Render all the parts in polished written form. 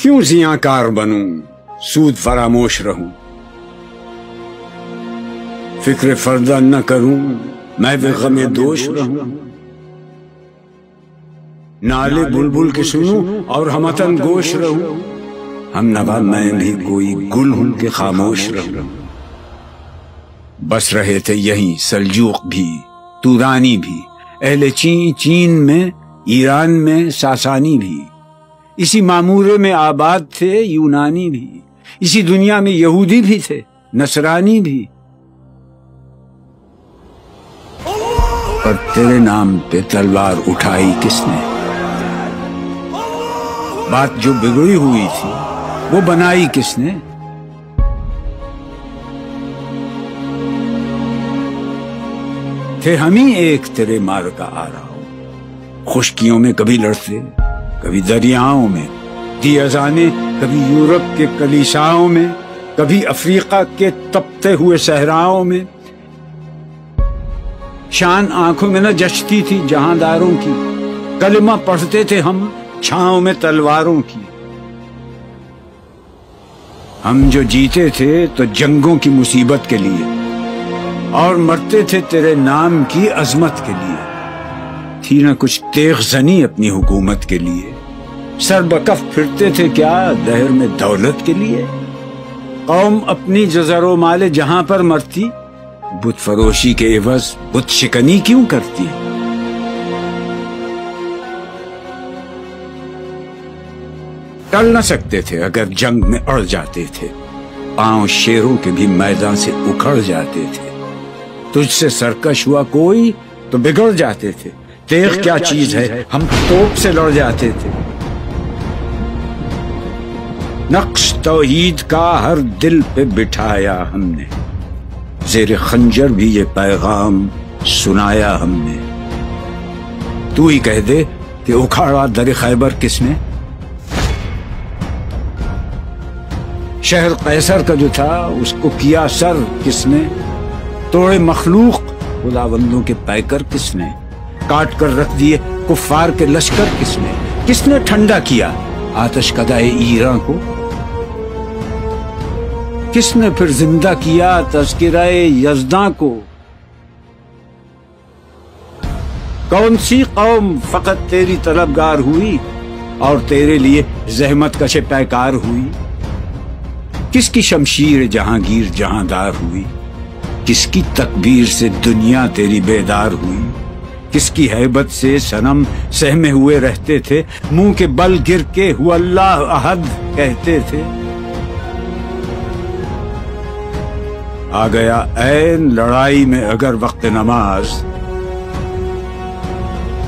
क्यों ज़ियाकार बनूं, सूद फरामोश रहूं, फिक्र फर्दा न करूं, मैं भी गमे दोष रहूं। नाले बुलबुल के सुनूं और हमतन गोश रहूं, हम नवा मैं भी कोई गुल हूं के खामोश रहूं। बस रहे थे यहीं सल्जूक भी, तुरानी भी, अहले चीन में, ईरान में सासानी भी, इसी मामूरे में आबाद थे यूनानी भी, इसी दुनिया में यहूदी भी थे नसरानी भी। पर तेरे नाम पे तलवार उठाई किसने? बात जो बिगड़ी हुई थी वो बनाई किसने? थे हम ही एक तेरे मार का आ रहा हूं, खुशकियों में कभी लड़ते, कभी दरियाओं में, दी अजाने कभी यूरोप के कलीसाओं में, कभी अफ्रीका के तपते हुए सहराओं में। शान आंखों में न जचती थी जहांदारों की, कलमा पढ़ते थे हम छांव में तलवारों की। हम जो जीते थे तो जंगों की मुसीबत के लिए, और मरते थे तेरे नाम की अजमत के लिए। थी न कुछ तेग जनी अपनी हुकूमत के लिए, सर बकफ फिरते थे क्या दहर में दौलत के लिए। कौम अपनी जज़रो माले जहां पर मरती, बुत फरोशी के एवज बुत शिकनी क्यों करती? टल न सकते थे अगर जंग में अड़ जाते थे, पांव शेरों के भी मैदान से उखड़ जाते थे। तुझसे सरकश हुआ कोई तो बिगड़ जाते थे, तेग क्या चीज है हम तोप से लड़ जाते थे। नक्श तौहीद का हर दिल पे बिठाया हमने, ज़ेरे खंजर भी ये पैगाम सुनाया हमने। तू ही कह दे कि उखाड़ा दर खैबर किसने? शहर कैसर का जो था उसको किया सर किसने? तोड़े मखलूक खुदाबंदों के पैकर किसने? काट कर रख दिए कुफ्फार के लश्कर किसने? किसने ठंडा किया आतश कदाए ईरान को? किसने फिर जिंदा किया तज़किराए यज़दां को? कौन सी कौम फकत तेरी तलबगार हुई और तेरे लिए जहमत कशे पैकार हुई? किसकी शमशीर जहांगीर जहांदार हुई? किसकी तकबीर से दुनिया तेरी बेदार हुई? किसकी हैबत से सनम सहमे हुए रहते थे, मुंह के बल गिर के हुआ अल्लाह अहद कहते थे। आ गया ऐन लड़ाई में अगर वक्त नमाज,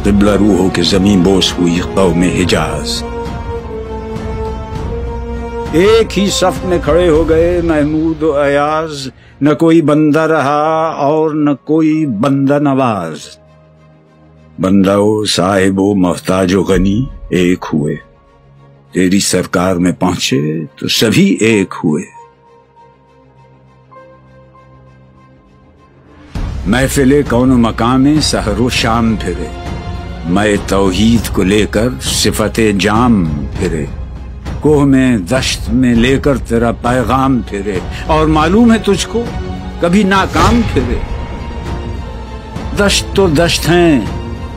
क़िबला रूहों के ज़मीं बोस हुई क़ौम हिजाज। एक ही सफ में खड़े हो गए महमूद और अयाज, न कोई बंदा रहा और न कोई बंदा नवाज। बंदाओ साहिबो मोहताजो गनी एक हुए, तेरी सरकार में पहुंचे तो सभी एक हुए। महफिले कौनो मकामे सहरो शाम फिरे, मैं तौहीद को लेकर सिफते जाम फिरे। कोह में दश्त में लेकर तेरा पैगाम फिरे, और मालूम है तुझको कभी नाकाम फिरे। दश्त तो दश्त हैं,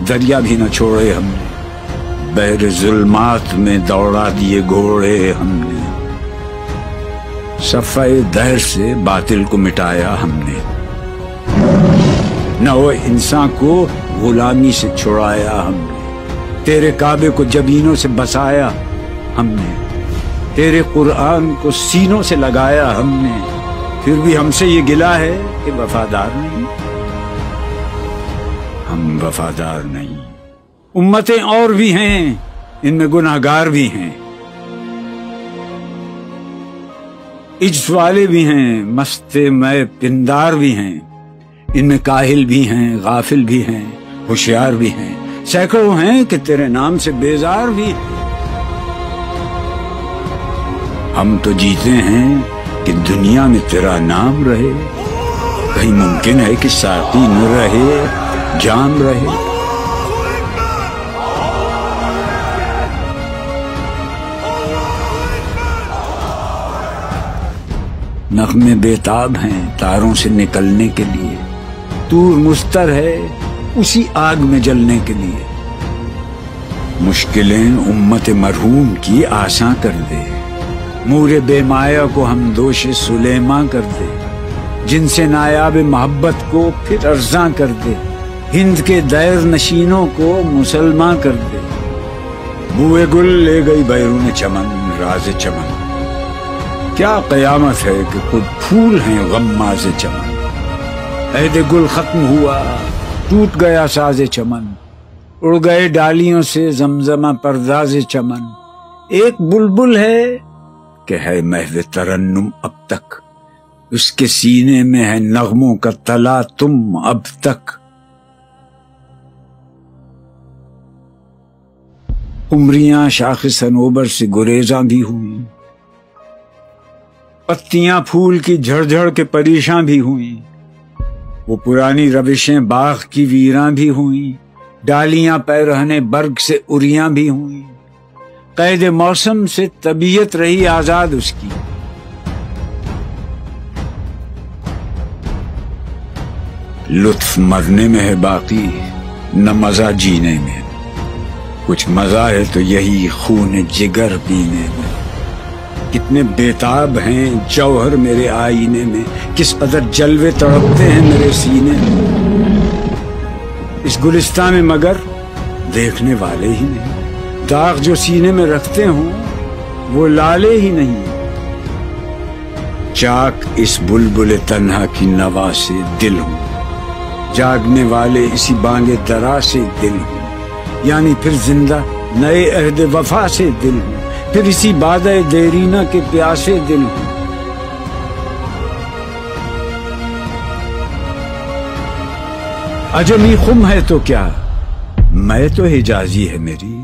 दरिया भी न छोड़े हमने, बहर जुल्मात में दौड़ा दिए घोड़े हमने। सफ़े दहर से बातिल को मिटाया हमने, न वो इंसान को गुलामी से छुड़ाया हमने। तेरे काबे को जबीनों से बसाया हमने, तेरे कुरान को सीनों से लगाया हमने। फिर भी हमसे ये गिला है कि वफादार नहीं, हम वफादार नहीं। उम्मतें और भी हैं, इनमें गुनाहगार भी हैं, इज्ज़ वाले भी हैं, मस्ते मैं पिंदार भी हैं। इनमें काहिल भी हैं, गाफिल भी हैं, होशियार भी हैं। सैकड़ों हैं कि तेरे नाम से बेजार भी। हम तो जीते हैं कि दुनिया में तेरा नाम रहे। कहीं मुमकिन है कि साकी न रहे जाम रहे। نغمے بیتاب ہیں تاروں سے نکلنے کے لیے، طور مستر ہے اسی آگ میں جلنے کے لیے۔ مشکلیں امت مرحوم کی آساں کر دے، مور بے مایا کو ہم دوش سلیماں کر دے، جن سے نایاب محبت کو پھر ارزاں کر دے، ہند کے دیر نشینوں کو مسلمان کر دے۔ بوئے گل لے گئی بیرون چمن راز چمن، کیا قیامت ہے کہ خود پھول ہیں غماز چمن۔ عہد گل ختم ہوا ٹوٹ گیا ساز چمن، اڑ گئے ڈالیوں سے زمزمہ پرداز چمن۔ ایک بلبل ہے کہ ہے محو ترنم اب تک، اس کے سینے میں ہے نغموں کا تلا تم اب تک۔ عمریاں شاخ صنوبر سے گریزاں بھی ہوئیں، پتیاں پھول کی جھڑ جھڑ کے پریشاں بھی ہوئیں، وہ پرانی روشیں باغ کی ویراں بھی ہوئیں، ڈالیاں پیرہنے برگ سے اریاں بھی ہوئیں، قید موسم سے طبیعت رہی آزاد اس کی۔ لطف مرنے میں ہے باقی نہ مزہ جینے میں، کچھ مزہ ہے تو یہی خون جگر پینے میں۔ کتنے بیتاب ہیں جوہر میرے آئینے میں، کس قدر جلوے تڑپتے ہیں میرے سینے میں، اس گلستان میں مگر دیکھنے والے ہی نہیں، داغ جو سینے میں رکھتے ہوں وہ لالے ہی نہیں۔ چاک اس بلبل تنہا کی نوا سے دل ہوں، جاگنے والے اسی بانگ درا سے دل ہوں، یعنی پھر زندہ نئے عہد وفا سے دل ہوں، پھر اسی بادہ دیرینہ کے پیاسے دل ہوں۔ عجمی خم ہے تو کیا، میں تو حجازی ہے میری،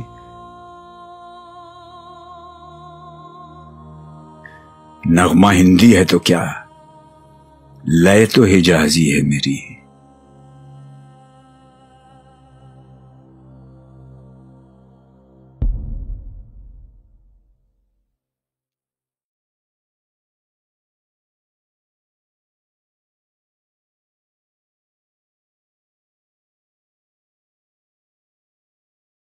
نغمہ ہندی ہے تو کیا، لے تو حجازی ہے میری۔